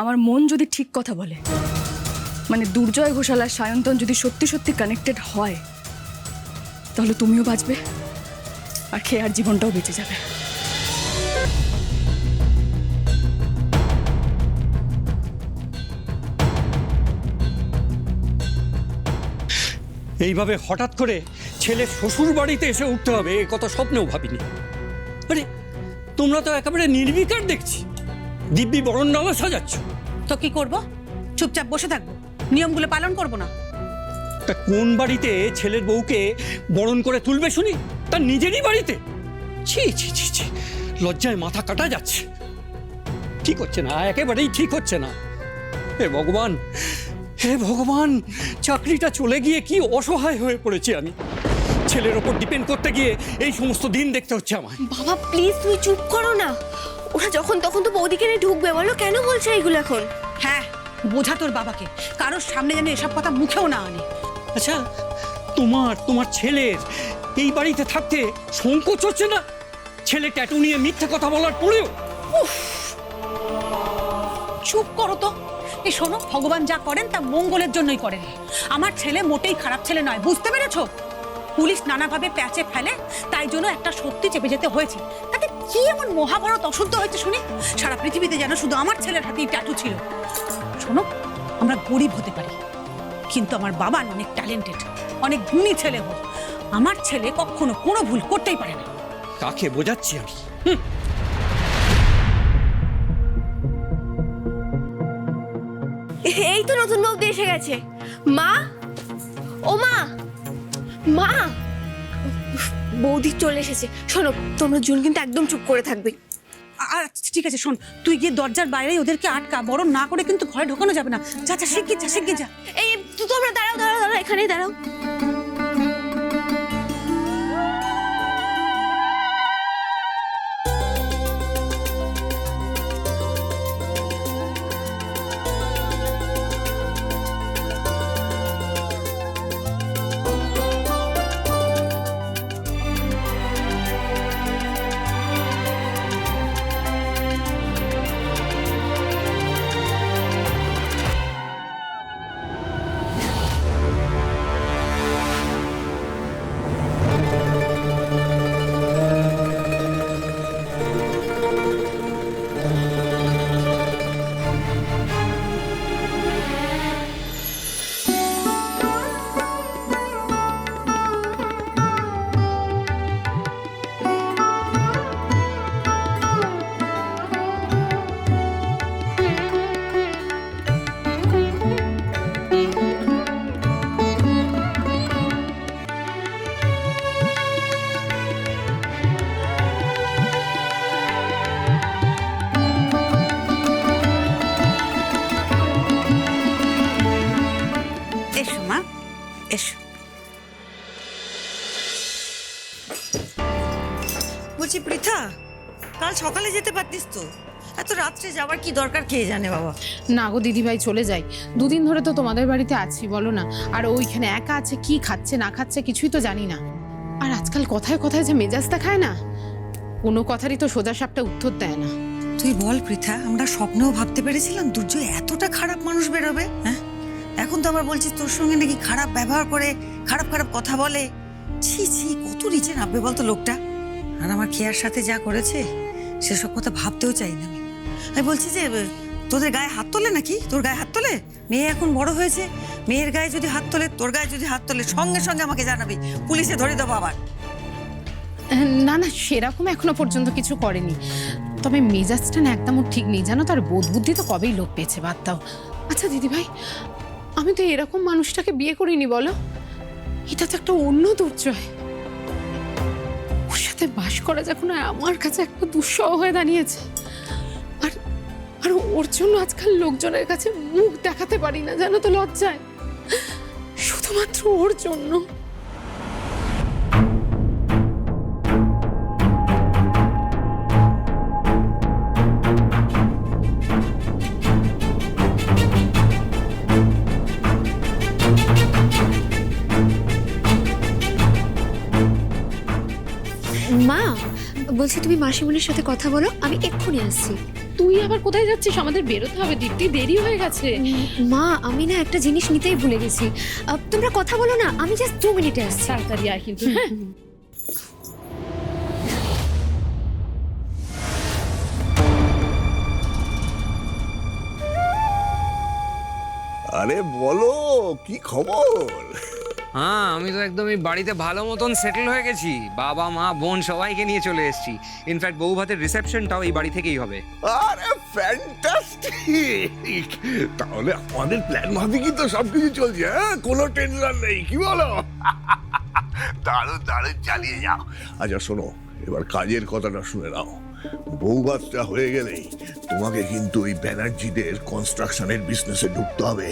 আমার মন যদি ঠিক কথা বলে, মানে দুর্জয় ঘোষাল আর সায়ন্তন যদি সত্যি সত্যি কানেক্টেড হয়, তাহলে তুমিও বাঁচবে আর খেয়ার জীবনটাও বেঁচে যাবে। এইভাবে হঠাৎ করে ছেলে শ্বশুর বাড়িতে এসে উঠতে হবে এ কথা স্বপ্নেও ভাবিনি। আরে তোমরা তো একেবারে নির্বিকার দেখছি, দিব্যি বরণডালা সাজাচ্ছ। তো কি করব? চুপচাপ বসে থাকবো, নিয়মগুলো পালন করব না? তা কোন বাড়িতে ছেলের বউকে বরণ করে তুলবে শুনি? তার নিজেরই বাড়িতে? ছি ছি ছি ছি, লজ্জায় মাথা কাটা যাচ্ছে। ঠিক হচ্ছে না, একেবারেই ঠিক হচ্ছে না। হে ভগবান, হে ভগবান, চাকরিটা চলে গিয়ে কি অসহায় হয়ে পড়েছি আমি। ছেলের ওপর ডিপেন্ড করতে গিয়ে এই সমস্ত দিন দেখতে হচ্ছে আমার। বাবা প্লিজ তুমি চুপ করো না, ওরা যখন তখন তো বৌদিকে নিয়ে ঢুকবে, বলো কেন বলছো এইগুলো এখন? হ্যাঁ, বোঝা তোর বাবাকে, কারোর সামনে যেন এসব কথা মুখেও না আনে। আচ্ছা, তোমার ছেলের এই বাড়িতে থাকতে সংকোচ হচ্ছে না? ছেলে ট্যাটু নিয়ে মিথ্যে কথা বলার পরেও? চুপ করো তো। এই শোনো, ভগবান যা করেন তা মঙ্গলের জন্যই করেন। আমার ছেলে মোটেই খারাপ ছেলে নয়, বুঝতে পেরেছো? পুলিশ নানাভাবে প্যাচে ফেলে, তাই জন্য একটা সত্যি চেপে যেতে হয়েছে। তাতে কি এমন মহাভারত অশুদ্ধ হয়েছে শুনি? সারা পৃথিবীতে যেন শুধু আমার ছেলের হাতেই ট্যাটু ছিল। শোনো, আমরা গরিব হতে পারি, কিন্তু আমার বাবা অনেক ট্যালেন্টেড, অনেক গুণী ছেলে হোক। আমার ছেলে কখনো কোনো ভুল করতেই পারে না। কাকে বোঝাচ্ছি আমি? এই তো নতুন বৌদি এসে গেছে। মা, ও মা, মা, বৌদি চলে এসেছে। শোনো, তোমরা জুন কিন্তু একদম চুপ করে থাকবে। আচ্ছা ঠিক আছে, শোন, তুই গিয়ে দরজার বাইরে ওদেরকে আটকা, বরণ না করে কিন্তু ঘরে ঢোকানো যাবে না। যা যা, শিগগির যা, শিগগির যা। এই তোমরা দাঁড়াও দাঁড়াও দাঁড়াও, এখানেই দাঁড়াও। এসো মা, এসো। বলছি পৃথা, কাল সকালে যেতে পারতিস তো, এত রাত্রে যাওয়ার কি দরকার কে জানে বাবা। না গো দিদিভাই, চলে যাই। দুদিন ধরে তো তোমাদের বাড়িতে আছি, বলো না। আর ওইখানে একা আছে, কি খাচ্ছে না খাচ্ছে কিছুই তো জানি না। আর আজকাল কথায় কথায় যে মেজাজ দেখায় না, কোনো কথারই তো সোজা সাপটা উত্তর দেয় না। তুই বল পৃথা, আমরা স্বপ্নেও ভাবতে পেরেছিলাম দুর্জয় এতটা খারাপ মানুষ বেরোবে? হ্যাঁ, এখন তো আবার বলছিস তোর সঙ্গে নাকি খারাপ ব্যবহার করে, খারাপ খারাপ কথা বলে। ছি ছি, কত নিচে নামবে বলতো লোকটা। আর আমার খেয়ার সাথে যা করেছে সেসব কথা ভাবতেও চাই না আমি বলছি যে তোদের গায়ে হাত তোলে নাকি? তোর গায়ে হাত তোলে? মেয়ে এখন বড় হয়েছে, মেয়ের গায়ে যদি হাত তোলে, তোর গায়ে যদি হাত তোলে, সঙ্গে সঙ্গে আমাকে জানাবি, পুলিশে ধরে দেবো আবার। না না, সেরকম এখনো পর্যন্ত কিছু করেনি। তবে মেজাজটা না একদম ঠিক নেই, জানো। তার বোধ বুদ্ধি তো কবেই লোপ পেয়েছে, বাদ দাও। আচ্ছা দিদিভাই, আমি তো এরকম মানুষটাকে বিয়ে করিনি, বলো। এটা তো একটা অন্য দুর্জয়। ওর সাথে বাস করা যখন আমার কাছে একটা দুঃসহ হয়ে দাঁড়িয়েছে। আর আর ওর জন্য আজকাল লোকজনের কাছে মুখ দেখাতে পারি না, জানো তো, লজ্জায়। শুধুমাত্র ওর জন্য। মা বলছি, তুমি মাসিমণির সাথে কথা বলো, আমি এক্ষুনি আসছি। তুই আবার কোথায় যাচ্ছিস? আমাদের বেরোতে হবে, দীপ্তি, দেরি হয়ে গেছে। মা আমি না একটা জিনিস নিতেই ভুলে গেছি। তোমরা কথা বলো না, আমি জাস্ট 2 মিনিটে আসছি। তাড়াতাড়ি আয় কিন্তু, হ্যাঁ? আরে বলো কি খবর? হ্যাঁ, আমি তো একদম এই বাড়িতে ভালো মতন সেটেল হয়ে গেছি। বাবা মা বোন সবাইকে নিয়ে চলে এসেছি। ইনফ্যাক্ট বউ ভাতের রিসেপশনটাও এই বাড়ি থেকেই হবে। আরে ফ্যান্টাস্টিক! তাহলে আমাদের প্ল্যান মাফিকই তো সবকিছু চলছে, হ্যাঁ? কোনো টেনশন নেই, কি বলো? দারুণ দারুণ, চালিয়ে যাও। আচ্ছা শোনো, এবার কাজের কথাটা শুনে নাও। বউ ভাতটা হয়ে গেলেই তোমাকে কিন্তু ওই ব্যানার্জিদের কনস্ট্রাকশনের বিজনেসে ঢুকতে হবে।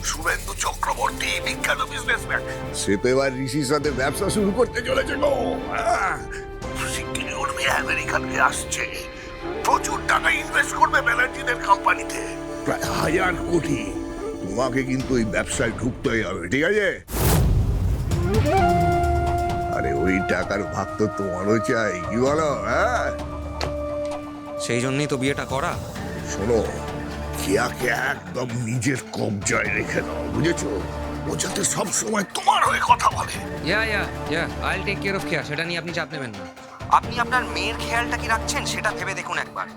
শুভেন্দু চক্রবর্তী বিখ্যাত বিজনেসম্যান, সে তো এবার ঋষির সাথে ব্যবসা শুরু করতে চলেছে গো। শিগগিরই উঠবে, আমেরিকান আসছে, প্রচুর টাকা ইনভেস্ট করবে ব্যানার্জিদের কোম্পানিতে, প্রায় 1000 কোটি। তোমাকে কিন্তু ওই ব্যবসায় ঢুকতেই হবে, ঠিক আছে? আরে ওই টাকার ভাগ তো তোমারও চাই, কি বলো? হ্যাঁ, সেই জন্যই তো বিয়েটা করা। শোনো, কেয়াকে একদম নিজের কবজায় রেখে দাও, বুঝেছো? ও যাতে সব সময় তোমার হয়ে কথা বলে। আইল টেক কেয়ার অফ কেয়ার, সেটা নিয়ে আপনি চাপ নেবেন না। আপনি আপনার মেয়ের খেয়ালটা কি রাখছেন সেটা ভেবে দেখুন একবার।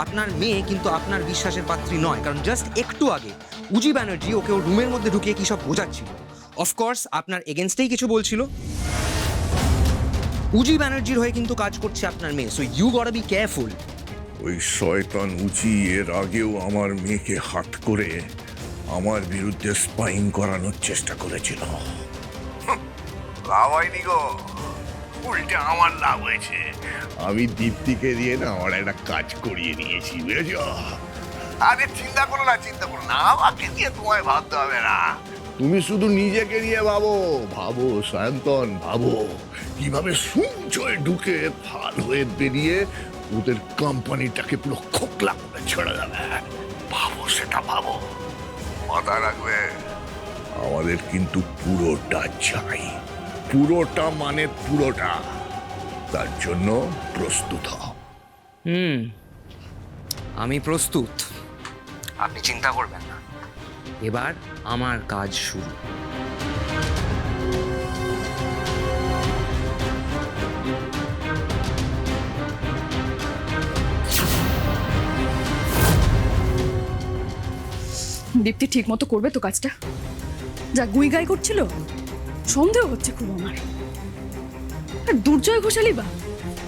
আপনার মেয়ে কিন্তু আপনার বিশ্বাসের পাত্রী নয়, কারণ জাস্ট একটু আগে উজি ব্যানার্জি ওকে ওর রুমের মধ্যে ঢুকিয়ে কি সব বোঝাচ্ছিল। অফকোর্স আপনার এগেনস্টেই কিছু বলছিল। উজি ব্যানার্জির হয়ে কিন্তু কাজ করছে আপনার মেয়ে, so you got be careful. ওই শয়তান উচি এর আগেও আমার মেয়েকে হাত করে আমার বিরুদ্ধে স্পাইং করানোর চেষ্টা করেছিল। লাভ হয়নি গো, উল্টে আমার লাভ হয়েছে। আমি দীপ্তিকে দিয়ে না আমার একটা কাজ করিয়ে নিয়েছি, বুঝেছ? আরে চিন্তা করো না, চিন্তা করো না, আমাকে দিয়ে তোমায় ভাবতে হবে না। তুমি শুধু নিজেকে নিয়ে ভাবো, ভাবো সায়ন্তন, ভাবো কিভাবে সূর্যে ঢুকে ফাল হয়ে বেরিয়ে ওদের কোম্পানিটাকে পুরো খোকলা করে ছেড়ে দেবে। ভাবো, সেটা ভাবো। মাথায় রাখবে, আমাদের কিন্তু পুরোটা চাই, পুরোটা মানে পুরোটা। তার জন্য প্রস্তুত হও। আমি প্রস্তুত, আপনি চিন্তা করবেন না। এবার আমার কাজ শুরু। দীপ্তি ঠিক মতো করবে তো কাজটা? যা গুই গাই করছিল, সন্দেহ হচ্ছে খুব আমার। আর দুর্জয় ঘোষালি বা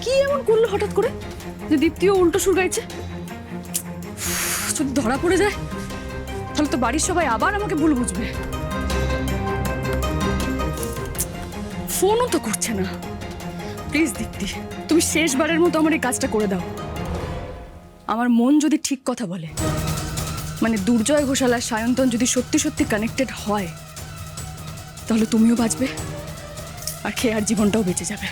কি এমন করলো হঠাৎ করে যে দীপ্তিও উল্টো সুর গাইছে? যদি ধরা পড়ে যায় তাহলে তো বাড়ির সবাই আবার আমাকে ভুল বুঝবে। ফোনও তো করছে না। প্লিজ দীপ্তি, তুমি শেষবারের মতো আমার এই কাজটা করে দাও। আমার মন যদি ঠিক কথা বলে, মানে দুর্জয় ঘোষাল আর সায়ন্তন যদি সত্যি সত্যি কানেক্টেড হয়, তাহলে তুমিও বাঁচবে আর খেয়ার জীবনটাও বেঁচে যাবে।